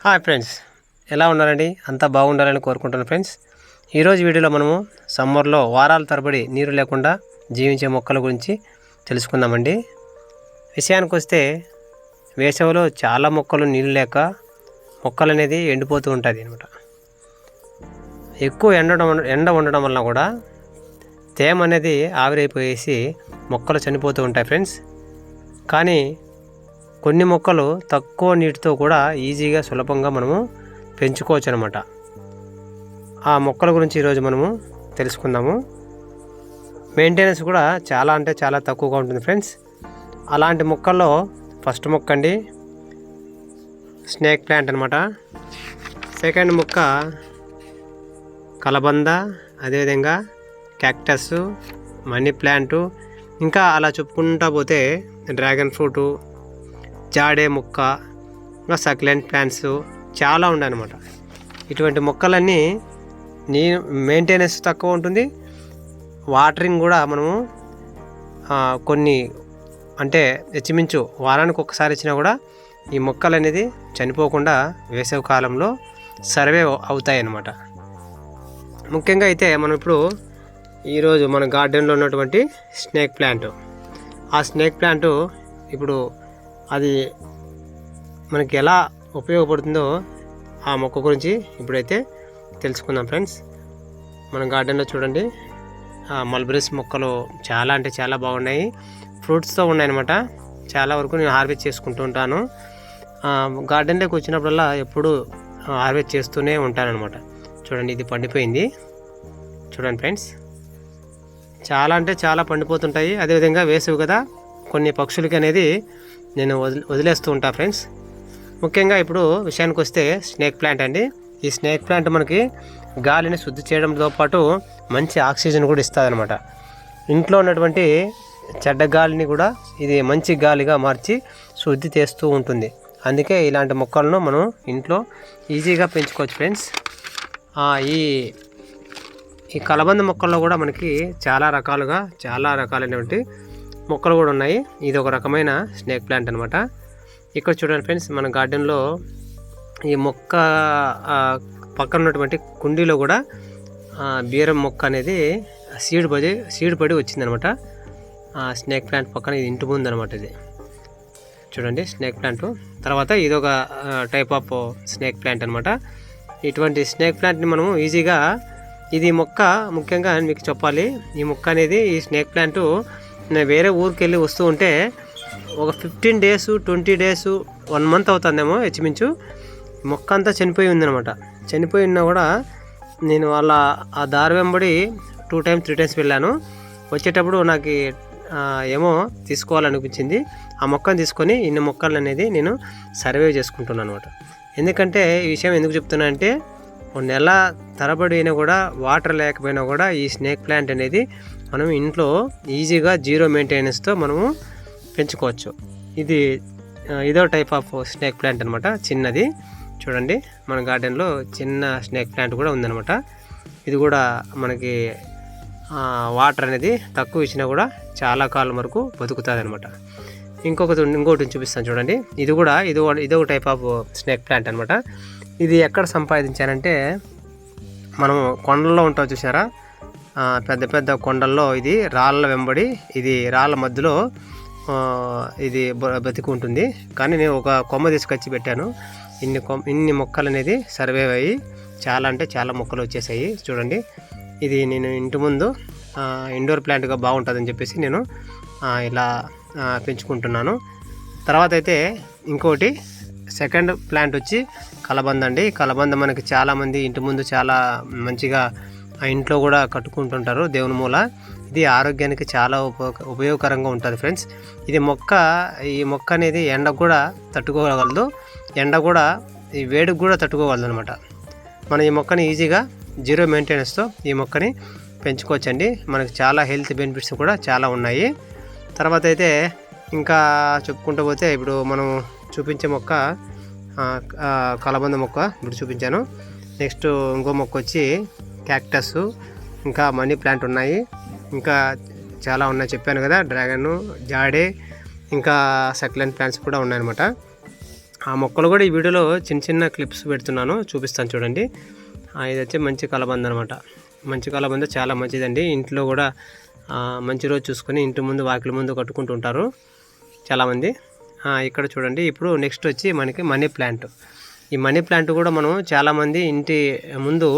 Hi friends, ఎలా ఉన్నారండి? అంతా బాగుండాలని కోరుకుంటున్నాను ఫ్రెండ్స్. ఈరోజు వీడియోలో మనము సమ్మర్లో వారాల తరబడి నీరు లేకుండా జీవించే మొక్కల గురించి తెలుసుకుందామండి. విషయానికి వస్తే వేసవిలో చాలా మొక్కలు నీళ్ళు లేక మొక్కలు అనేది ఎండిపోతూ ఉంటుంది అనమాట. ఎక్కువ ఎండ ఉండడం వలన కూడా తేమ అనేది ఆవిరైపోయేసి మొక్కలు చనిపోతూ ఉంటాయి ఫ్రెండ్స్. కానీ కొన్ని మొక్కలు తక్కువ నీటితో కూడా ఈజీగా సులభంగా మనము పెంచుకోవచ్చు అనమాట. ఆ మొక్కల గురించి ఈరోజు మనము తెలుసుకుందాము. మెయింటెనెన్స్ కూడా చాలా తక్కువగా ఉంటుంది ఫ్రెండ్స్. అలాంటి మొక్కల్లో ఫస్ట్ మొక్క అండి స్నేక్ ప్లాంట్ అనమాట. సెకండ్ మొక్క కలబంద, అదేవిధంగా క్యాక్టస్, మనీ ప్లాంటు, ఇంకా అలా చెప్పుకుంటా పోతే డ్రాగన్ ఫ్రూటు, జాడే మొక్క, ఇంకా సక్లెంట్ ప్లాంట్స్ చాలా ఉన్నాయన్నమాట. ఇటువంటి మొక్కలన్నీ మెయింటెనెన్స్ తక్కువ ఉంటుంది. వాటరింగ్ కూడా మనము కొన్ని అంటే హెచ్చుమించు వారానికి ఒకసారి ఇచ్చినా కూడా ఈ మొక్కలు అనేది చనిపోకుండా వేసవి కాలంలో సర్వే అవుతాయి అన్నమాట. ముఖ్యంగా అయితే మనం ఇప్పుడు ఈరోజు మన గార్డెన్లో ఉన్నటువంటి స్నేక్ ప్లాంట్, ఆ స్నేక్ ప్లాంట్ ఇప్పుడు అది మనకి ఎలా ఉపయోగపడుతుందో ఆ మొక్క గురించి ఇప్పుడైతే తెలుసుకుందాం ఫ్రెండ్స్. మన గార్డెన్లో చూడండి మల్బరీస్ మొక్కలు చాలా బాగున్నాయి. ఫ్రూట్స్తో ఉన్నాయన్నమాట. చాలా వరకు నేను హార్వెస్ట్ చేసుకుంటూ ఉంటాను. గార్డెన్లోకి వచ్చినప్పుడల్లా ఎప్పుడు హార్వెస్ట్ చేస్తూనే ఉంటానన్నమాట. చూడండి, ఇది పండిపోయింది. చూడండి ఫ్రెండ్స్, చాలా పండిపోతుంటాయి. అదేవిధంగా వేసవి కదా, కొన్ని పక్షులకి అనేది నేను వదిలేస్తూ ఉంటా ఫ్రెండ్స్. ముఖ్యంగా ఇప్పుడు విషయానికి వస్తే స్నేక్ ప్లాంట్ అండి. ఈ స్నేక్ ప్లాంట్ మనకి గాలిని శుద్ధి చేయడంతో పాటు మంచి ఆక్సిజన్ కూడా ఇస్తుంది అనమాట. ఇంట్లో ఉన్నటువంటి చెడ్డ గాలిని కూడా ఇది మంచి గాలిగా మార్చి శుద్ధి చేస్తూ ఉంటుంది. అందుకే ఇలాంటి మొక్కలను మనం ఇంట్లో ఈజీగా పెంచుకోవచ్చు ఫ్రెండ్స్. ఈ కలబంద మొక్కల్లో కూడా మనకి చాలా రకాలైనటువంటి మొక్కలు కూడా ఉన్నాయి. ఇది ఒక రకమైన స్నేక్ ప్లాంట్ అనమాట. ఇక్కడ చూడండి ఫ్రెండ్స్, మన గార్డెన్లో ఈ మొక్క పక్కన ఉన్నటువంటి కుండీలో కూడా బీరం మొక్క అనేది సీడ్ పడి వచ్చిందనమాట. స్నేక్ ప్లాంట్ పక్కన ఇది ఇంటి ముందు అనమాట. ఇది చూడండి స్నేక్ ప్లాంట్. తర్వాత ఇది ఒక టైప్ ఆఫ్ స్నేక్ ప్లాంట్ అనమాట. ఇటువంటి స్నేక్ ప్లాంట్ని మనము ఈజీగా, ఇది మొక్క ముఖ్యంగా మీకు చెప్పాలి, ఈ మొక్క అనేది ఈ స్నేక్ ప్లాంట్ నేను వేరే ఊరికి వెళ్ళి వస్తూ ఉంటే ఒక 15 days 20 days 1 month అవుతుందేమో హెచ్చుమించు. మొక్క అంతా చనిపోయి ఉందనమాట. చనిపోయి ఉన్నా కూడా నేను ఆ దారి వెంబడి 2 times 3 times వెళ్ళాను. వచ్చేటప్పుడు నాకు ఏమో తీసుకోవాలనిపించింది. ఆ మొక్కను తీసుకొని ఇన్ని మొక్కలు అనేది నేను సర్వే చేసుకుంటున్నాను అనమాట. ఎందుకంటే ఈ విషయం ఎందుకు చెప్తున్నా అంటే, 1 నెల తరబడి అయినా కూడా వాటర్ లేకపోయినా కూడా ఈ స్నేక్ ప్లాంట్ అనేది మనం ఇంట్లో ఈజీగా జీరో మెయింటెనెన్స్తో మనము పెంచుకోవచ్చు. ఇదో టైప్ ఆఫ్ స్నేక్ ప్లాంట్ అనమాట. చిన్నది చూడండి, మన గార్డెన్లో చిన్న స్నేక్ ప్లాంట్ కూడా ఉందన్నమాట. ఇది కూడా మనకి వాటర్ అనేది తక్కువ ఇచ్చినా కూడా చాలా కాలం వరకు బతుకుతుంది అనమాట. ఇంకోటి చూపిస్తాను చూడండి. ఇది ఒక టైప్ ఆఫ్ స్నేక్ ప్లాంట్ అనమాట. ఇది ఎక్కడ సంపాదించానంటే, మనము కొండల్లో ఉంటాం చూసారా, పెద్ద కొండల్లో ఇది రాళ్ళ వెంబడి, ఇది రాళ్ళ మధ్యలో ఇది బతికి ఉంటుంది. కానీ నేను ఒక కొమ్మ తీసుకొచ్చి పెట్టాను. ఇన్ని మొక్కలు అనేది సర్వే అయ్యి చాలా మొక్కలు వచ్చేసాయి. చూడండి, ఇది నేను ఇంటి ముందు ఇండోర్ ప్లాంట్గా బాగుంటుందని చెప్పేసి నేను ఇలా పెంచుకుంటున్నాను. తర్వాత అయితే ఇంకోటి సెకండ్ ప్లాంట్ వచ్చి కలబంద అండి. కలబంద మనకి చాలామంది ఇంటి ముందు చాలా మంచిగా ఇంట్లో కూడా కట్టుకుంటుంటారు దేవుని మూల. ఇది ఆరోగ్యానికి చాలా ఉపయోగకరంగా ఉంటుంది ఫ్రెండ్స్. ఈ మొక్క అనేది ఎండకు కూడా తట్టుకోగలదు, ఈ వేడికి కూడా తట్టుకోగలదు అనమాట. మనం ఈ మొక్కని ఈజీగా జీరో మెయింటెనెన్స్తో ఈ మొక్కని పెంచుకోవచ్చండి. మనకి చాలా హెల్త్ బెనిఫిట్స్ కూడా చాలా ఉన్నాయి. తర్వాత అయితే ఇంకా చెప్పుకుంటూ పోతే, ఇప్పుడు మనం చూపించే మొక్క కలబంద మొక్క ఇప్పుడు చూపించాను. నెక్స్ట్ ఇంకో మొక్క వచ్చి క్యాక్టస్, ఇంకా మనీ ప్లాంట్ ఉన్నాయి. ఇంకా చాలా ఉన్నాయి చెప్పాను కదా, డ్రాగన్, జాడే, ఇంకా సక్లెంట్ ప్లాంట్స్ కూడా ఉన్నాయన్నమాట. ఆ మొక్కలు కూడా ఈ వీడియోలో చిన్న చిన్న క్లిప్స్ పెడుతున్నాను, చూపిస్తాను చూడండి. ఇది వచ్చి మంచి కలబంద అనమాట. మంచి కలబంద చాలా మంచిదండి. ఇంట్లో కూడా మంచి రోజు చూసుకొని ఇంటి ముందు వాకిలి ముందు కట్టుకుంటుంటారు చాలామంది. ఇక్కడ చూడండి. ఇప్పుడు నెక్స్ట్ వచ్చి మనకి మనీ ప్లాంట్. ఈ మనీ ప్లాంట్ కూడా మనం చాలామంది ఇంటి ముందు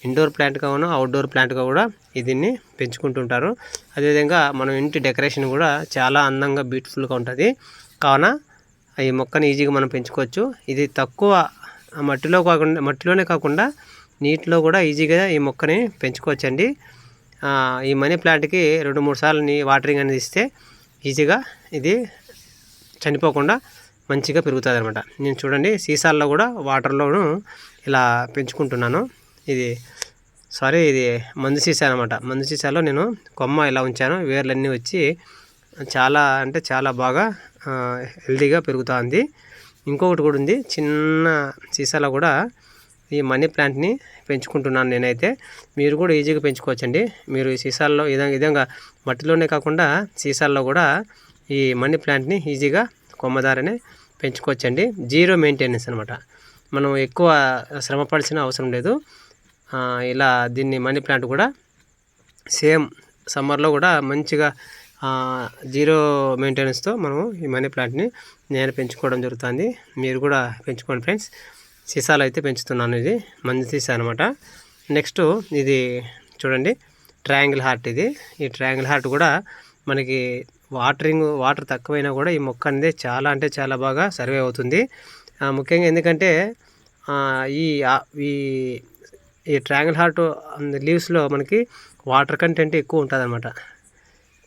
ఇండోర్ ప్లాంట్గా అవుట్డోర్ ప్లాంట్గా కూడా దీన్ని పెంచుకుంటుంటారు. అదేవిధంగా మనం ఇంటి డెకరేషన్ కూడా చాలా అందంగా బ్యూటిఫుల్గా ఉంటుంది. కావున ఈ మొక్కని ఈజీగా మనం పెంచుకోవచ్చు. ఇది తక్కువ మట్టిలోనే కాకుండా నీటిలో కూడా ఈజీగా ఈ మొక్కని పెంచుకోవచ్చండి. ఈ మనీ ప్లాంట్కి 2-3 సార్లు వాటరింగ్ అనేది ఇస్తే ఈజీగా ఇది చనిపోకుండా మంచిగా పెరుగుతుంది అనమాట. నేను చూడండి సీసాల్లో కూడా వాటర్లోనూ ఇలా పెంచుకుంటున్నాను. ఇది మందు సీసా అనమాట. మందు సీసాలో నేను కొమ్మ ఇలా ఉంచాను. వేర్లన్నీ వచ్చి చాలా అంటే చాలా బాగా హెల్తీగా పెరుగుతుంది. ఇంకొకటి కూడా ఉంది, చిన్న సీసాలో కూడా ఈ మనీ ప్లాంట్ని పెంచుకుంటున్నాను నేనైతే. మీరు కూడా ఈజీగా పెంచుకోవచ్చండి. మీరు ఈ సీసాల్లో విధంగా మట్టిలోనే కాకుండా సీసాల్లో కూడా ఈ మనీ ప్లాంట్ని ఈజీగా కొమ్మదారనే పెంచుకోవచ్చండి. జీరో మెయింటెనెన్స్ అనమాట. మనం ఎక్కువ శ్రమ పడాల్సిన అవసరం లేదు. ఇలా దీన్ని మనీ ప్లాంట్ కూడా సేమ్ సమ్మర్లో కూడా మంచిగా జీరో మెయింటెనెన్స్తో మనము ఈ మనీ ప్లాంట్ని నేను పెంచుకోవడం జరుగుతుంది. మీరు కూడా పెంచుకోండి ఫ్రెండ్స్. సీసాలు అయితే పెంచుతున్నాను. ఇది మంచి సీసా అనమాట. నెక్స్ట్ ఇది చూడండి, ట్రయాంగిల్ హార్ట్. ఈ ట్రయాంగిల్ హార్ట్ కూడా మనకి వాటర్ తక్కువైనా కూడా ఈ మొక్క అనేది చాలా అంటే చాలా బాగా సర్వే అవుతుంది. ముఖ్యంగా ఎందుకంటే ఈ ట్రయాంగిల్ హార్ట్ లీవ్స్లో మనకి వాటర్ కంటెంట్ ఎక్కువ ఉంటుంది అనమాట.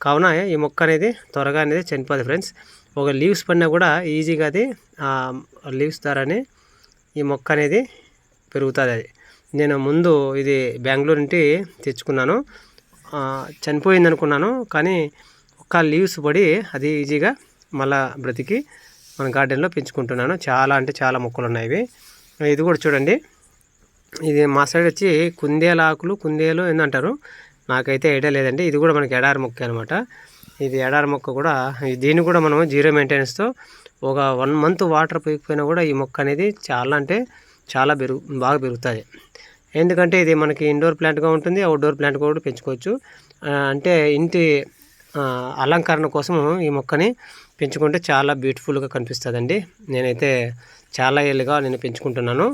కావున ఈ మొక్క అనేది త్వరగా అనేది చనిపోదు ఫ్రెండ్స్. ఒక లీవ్స్ పడినా కూడా ఈజీగా అది లీవ్స్ ద్వారానే ఈ మొక్క అనేది పెరుగుతుంది. నేను ముందు ఇది బెంగళూరు నుండి తెచ్చుకున్నాను. చనిపోయింది అనుకున్నాను, కానీ ఒక్క లీవ్స్ పడి అది ఈజీగా మళ్ళా బ్రతికి మన గార్డెన్లో పెంచుకుంటున్నాను. చాలా అంటే చాలా మొక్కలు ఉన్నాయి. ఇది కూడా చూడండి. ఇది మా సైడ్ వచ్చి కుందేలు ఏందంటారు, నాకైతే ఐడియా లేదండి. ఇది కూడా మనకి ఎడారి మొక్క అనమాట. ఇది ఎడారి మొక్క కూడా. దీన్ని కూడా మనం జీరో మెయింటెనెన్స్తో ఒక 1 మంత్ వాటర్ పోయిపోయినా కూడా ఈ మొక్క అనేది చాలా అంటే చాలా బాగా పెరుగుతుంది. ఎందుకంటే ఇది మనకి ఇండోర్ ప్లాంట్గా ఉంటుంది, అవుట్డోర్ ప్లాంట్గా కూడా పెంచుకోవచ్చు. అంటే ఇంటి అలంకరణ కోసము ఈ మొక్కని పెంచుకుంటే చాలా బ్యూటిఫుల్గా కనిపిస్తుందండి. నేనైతే చాలా ఏళ్ళుగా నేను పెంచుకుంటున్నాను.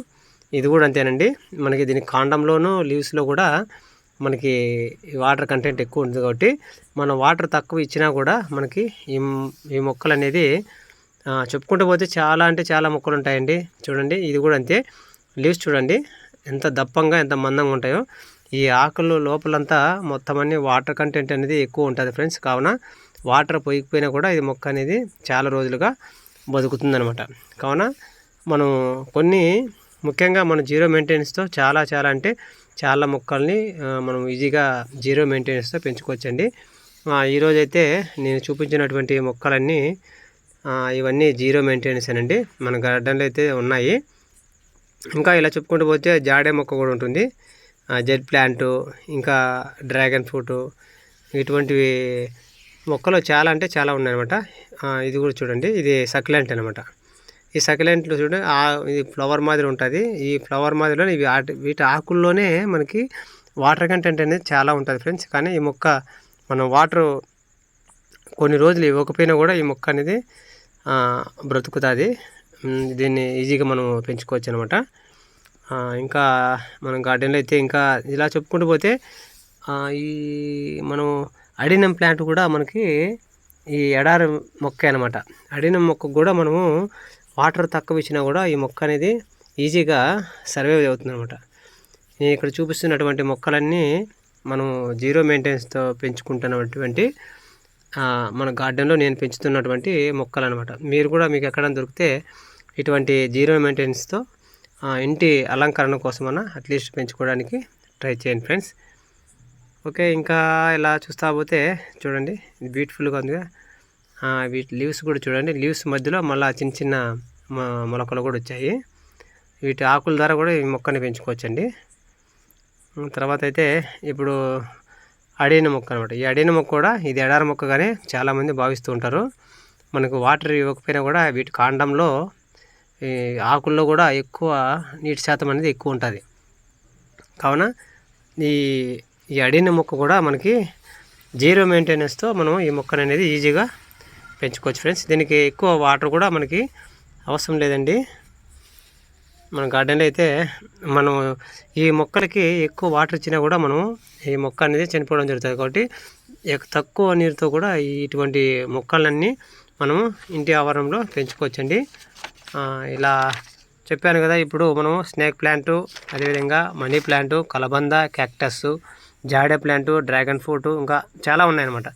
ఇది కూడా అంతేనండి. మనకి దీని కాండంలోనూ లీవ్స్లో కూడా మనకి వాటర్ కంటెంట్ ఎక్కువ ఉంటుంది. కాబట్టి మనం వాటర్ తక్కువ ఇచ్చినా కూడా మనకి ఈ మొక్కలు అనేది చెప్పుకుంటూ పోతే చాలా అంటే చాలా మొక్కలు ఉంటాయండి. చూడండి, ఇది కూడా అంతే. లీవ్స్ చూడండి ఎంత దప్పంగా ఎంత మందంగా ఉంటాయో. ఈ ఆకులు లోపలంతా మొత్తం అన్ని వాటర్ కంటెంట్ అనేది ఎక్కువ ఉంటుంది ఫ్రెండ్స్. కావున వాటర్ పోయిపోయినా కూడా ఇది మొక్క అనేది చాలా రోజులుగా బతుకుతుంది అనమాట. కావున మనం ముఖ్యంగా మనం జీరో మెయింటెనెన్స్తో చాలా అంటే చాలా మొక్కల్ని మనం ఈజీగా జీరో మెయింటెనెన్స్తో పెంచుకోవచ్చండి. ఈరోజైతే నేను చూపించినటువంటి మొక్కలన్నీ ఇవన్నీ జీరో మెయింటెనెన్స్ అనండి. మన గార్డెన్లో అయితే ఉన్నాయి. ఇంకా ఇలా చెప్పుకుంటూ పోతే జాడే మొక్క కూడా ఉంటుంది, జెడ్ ప్లాంటు, ఇంకా డ్రాగన్ ఫ్రూటు, ఇటువంటివి మొక్కలు చాలా అంటే చాలా ఉన్నాయన్నమాట. ఇది కూడా చూడండి, ఇది సక్యులెంట్ అనమాట. ఈ సక్యులెంట్లు చూడండి, ఇది ఫ్లవర్ మాదిరి ఉంటుంది. ఈ ఫ్లవర్ మాదిరిలో వీటి ఆకుల్లోనే మనకి వాటర్ కంటెంట్ అనేది చాలా ఉంటుంది ఫ్రెండ్స్. కానీ ఈ మొక్క మనం వాటర్ కొన్ని రోజులు ఇవ్వకపోయినా కూడా ఈ మొక్క అనేది బ్రతుకుతుంది. దీన్ని ఈజీగా మనం పెంచుకోవచ్చు అనమాట. ఇంకా మనం గార్డెన్లో అయితే ఇంకా ఇలా చెప్పుకుంటూ పోతే ఈ మనం అడినం ప్లాంట్ కూడా మనకి ఈ ఎడారి మొక్క అనమాట. అడినం మొక్క కూడా మనము వాటర్ తక్కువ ఇచ్చినా కూడా ఈ మొక్క అనేది ఈజీగా సర్వైవ్ అవుతుంది అనమాట. నేను ఇక్కడ చూపిస్తున్నటువంటి మొక్కలన్నీ మనం జీరో మెయింటెనెన్స్తో పెంచుకుంటున్నటువంటి మన గార్డెన్లో నేను పెంచుతున్నటువంటి మొక్కలు అనమాట. మీరు కూడా మీకు ఎక్కడైనా దొరికితే ఇటువంటి జీరో మెయింటెనెన్స్తో ఇంటి అలంకరణ కోసమన్నా అట్లీస్ట్ పెంచుకోవడానికి ట్రై చేయండి ఫ్రెండ్స్. ఓకే, ఇంకా ఇలా చూస్తా పోతే చూడండి బ్యూటిఫుల్గా ఉంది. వీటి లీవ్స్ కూడా చూడండి, లీవ్స్ మధ్యలో మళ్ళీ చిన్న మొలకలు కూడా వచ్చాయి. వీటి ఆకుల ద్వారా కూడా ఈ మొక్కని పెంచుకోవచ్చండి. తర్వాత అయితే ఇప్పుడు అడిన మొక్క అనమాట. ఈ అడిన మొక్క కూడా ఇది ఎడారి మొక్కగానే చాలామంది భావిస్తూ ఉంటారు. మనకు వాటర్ ఇవ్వకపోయినా కూడా వీటి కాండంలో ఈ ఆకుల్లో కూడా ఎక్కువ నీటి శాతం అనేది ఎక్కువ ఉంటుంది. కావున ఈ ఈ అడిన మొక్క కూడా మనకి 0 మెయింటెనెన్స్తో మనం ఈ మొక్కను అనేది ఈజీగా పెంచుకోవచ్చు ఫ్రెండ్స్. దీనికి ఎక్కువ వాటర్ కూడా మనకి అవసరం లేదండి. మన గార్డెన్లో అయితే మనం ఈ మొక్కలకి ఎక్కువ వాటర్ ఇచ్చినా కూడా మనం ఈ మొక్క అనేది చనిపోవడం జరుగుతుంది. కాబట్టి తక్కువ నీరుతో కూడా ఇటువంటి మొక్కలన్నీ మనం ఇంటి ఆవరణలో పెంచుకోవచ్చండి. ఇలా చెప్పాను కదా, ఇప్పుడు మనం స్నేక్ ప్లాంటు, అదేవిధంగా మనీ ప్లాంటు, కలబంద, క్యాక్టస్, జాడే ప్లాంటు, డ్రాగన్ ఫ్రూట్ ఇంకా చాలా ఉన్నాయన్నమాట.